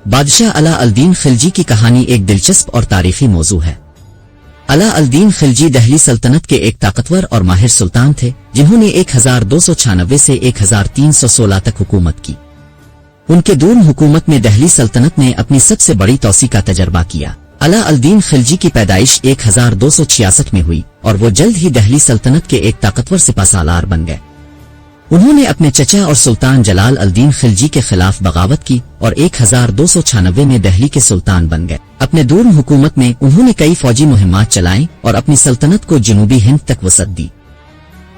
بادشاہ علا الدین خلجی کی کہانی ایک دلچسپ اور تاریخی موضوع ہے۔ علا الدین خلجی دہلی سلطنت کے ایک طاقتور اور ماہر سلطان تھے جنہوں نے 1296 سے 1316 تک حکومت کی۔ ان کے دور حکومت میں دہلی سلطنت نے اپنی سب سے بڑی توسیع کا تجربہ کیا۔ علا الدین خلجی کی پیدائش 1266 میں ہوئی اور وہ جلد ہی دہلی سلطنت کے ایک طاقتور سپہ سالار بن گئے۔ انہوں نے اپنے چچا اور سلطان جلال الدین خلجی کے خلاف بغاوت کی اور 1296 میں دہلی کے سلطان بن گئے۔ اپنے دور حکومت میں انہوں نے کئی فوجی مہمات چلائیں اور اپنی سلطنت کو جنوبی ہند تک وسعت دی۔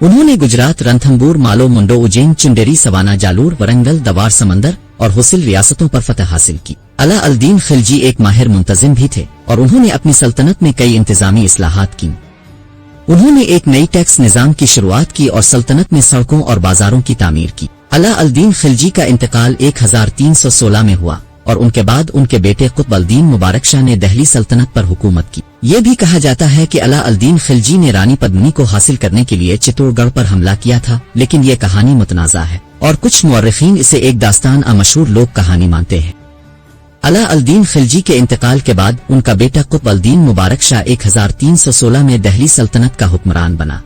انہوں نے گجرات، رنتھمبور، مالو، منڈو، اجین، چنڈیری، سوانا، جالور، ورنگل، دوار سمندر اور حوصل ریاستوں پر فتح حاصل کی۔ علا الدین خلجی ایک ماہر منتظم بھی تھے اور انہوں نے اپنی سلطنت میں کئی انتظامی اصلاحات کی۔ انہوں نے ایک نئی ٹیکس نظام کی شروعات کی اور سلطنت میں سڑکوں اور بازاروں کی تعمیر کی۔ علا الدین خلجی کا انتقال 1316 میں ہوا اور ان کے بعد ان کے بیٹے قطب الدین مبارک شاہ نے دہلی سلطنت پر حکومت کی۔ یہ بھی کہا جاتا ہے کہ علا الدین خلجی نے رانی پدمنی کو حاصل کرنے کے لیے چتور گڑھ پر حملہ کیا تھا، لیکن یہ کہانی متنازع ہے اور کچھ مورخین اسے ایک داستان مشہور لوک کہانی مانتے ہیں۔ علا الدین خلجی کے انتقال کے بعد ان کا بیٹا قطب الدین مبارک شاہ 1316 میں دہلی سلطنت کا حکمران بنا،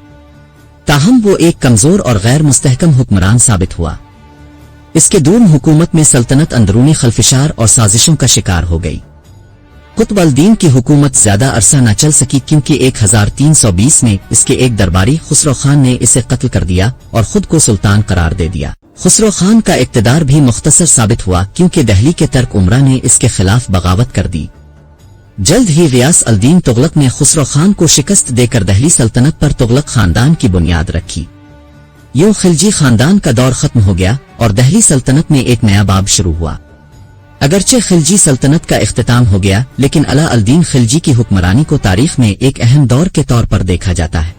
تاہم وہ ایک کمزور اور غیر مستحکم حکمران ثابت ہوا۔ اس کے دور حکومت میں سلطنت اندرونی خلفشار اور سازشوں کا شکار ہو گئی۔ قطب الدین کی حکومت زیادہ عرصہ نہ چل سکی کیونکہ 1320 میں اس کے ایک درباری خسرو خان نے اسے قتل کر دیا اور خود کو سلطان قرار دے دیا۔ خسرو خان کا اقتدار بھی مختصر ثابت ہوا کیونکہ دہلی کے ترک عمرہ نے اس کے خلاف بغاوت کر دی۔ جلد ہی غیاث الدین تغلق نے خسرو خان کو شکست دے کر دہلی سلطنت پر تغلق خاندان کی بنیاد رکھی۔ یوں خلجی خاندان کا دور ختم ہو گیا اور دہلی سلطنت میں ایک نیا باب شروع ہوا۔ اگرچہ خلجی سلطنت کا اختتام ہو گیا لیکن علا الدین خلجی کی حکمرانی کو تاریخ میں ایک اہم دور کے طور پر دیکھا جاتا ہے۔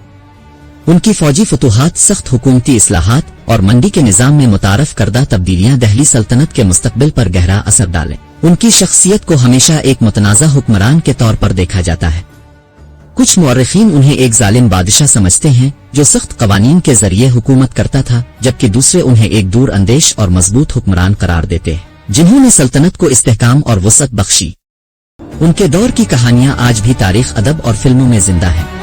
ان کی فوجی فتوحات، سخت حکومتی اصلاحات اور منڈی کے نظام میں متعارف کردہ تبدیلیاں دہلی سلطنت کے مستقبل پر گہرا اثر ڈالیں۔ ان کی شخصیت کو ہمیشہ ایک متنازع حکمران کے طور پر دیکھا جاتا ہے۔ کچھ مورخین انہیں ایک ظالم بادشاہ سمجھتے ہیں جو سخت قوانین کے ذریعے حکومت کرتا تھا، جبکہ دوسرے انہیں ایک دور اندیش اور مضبوط حکمران قرار دیتے ہیں جنہوں نے سلطنت کو استحکام اور وسعت بخشی۔ ان کے دور کی کہانیاں آج بھی تاریخ، ادب اور فلموں میں زندہ ہیں۔